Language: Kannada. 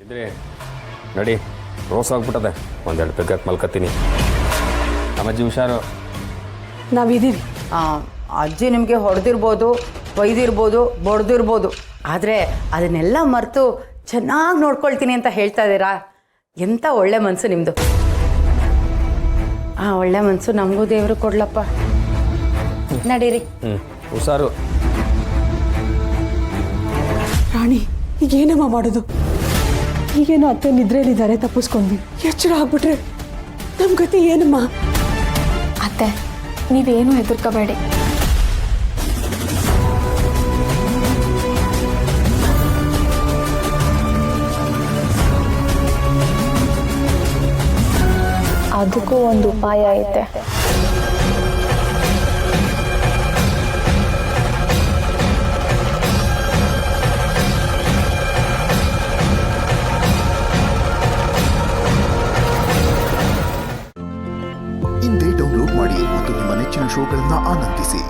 ಇದ್ರೆ ನಡಿ, ರೋಸ್ ಆಗ್ಬಿಟ್ಟದೆ. ಒಂದೆರಡು ಪೆಗ್ಗಕ್ಕೆ ಮಲ್ಕತ್ತೀನಿ. ನಮ್ಮಜ್ಜಿ ಹುಷಾರು. ನಾವಿದ್ದೀವಿ. ಅಜ್ಜಿ ನಿಮಗೆ ಹೊಡೆದಿರ್ಬೋದು, ಒಯ್ದಿರ್ಬೋದು, ಬಡ್ದಿರ್ಬೋದು, ಆದರೆ ಅದನ್ನೆಲ್ಲ ಮರೆತು ಚೆನ್ನಾಗಿ ನೋಡ್ಕೊಳ್ತೀನಿ ಅಂತ ಹೇಳ್ತಾ ಇದ್ದೀರಾ. ಎಂಥ ಒಳ್ಳೆ ಮನಸ್ಸು ನಿಮ್ಮದು. ಆ ಒಳ್ಳೆ ಮನಸ್ಸು ನಮಗೂ ದೇವರು ಕೊಡ್ಲಪ್ಪ. ನಡೀರಿ. ಹುಷಾರು. ರಾಣಿ, ಈಗೇನಮ್ಮ ಮಾಡೋದು? ಈಗೇನೋ ಅತ್ತೆ ನಿದ್ರೆಯಲ್ಲಿದ್ದಾರೆ, ತಪ್ಪಿಸ್ಕೊಂಡ್ವಿ. ಎಚ್ಚರ ಆಗ್ಬಿಟ್ರೆ ನಮ್ಮ ಗತಿ ಏನಮ್ಮ? ಅತ್ತೆ, ನೀವೇನು ಹೆದರ್ಕೋಬೇಡಿ. ಅದಕ್ಕೂ ಒಂದು ಉಪಾಯ ಐತೆ. ಇಂದೇ ಡೌನ್ಲೋಡ್ ಮಾಡಿ ಮತ್ತು ನಿಮ್ಮ ನೆಚ್ಚಿನ ಶೋಗಳನ್ನು ಆನಂದಿಸಿ.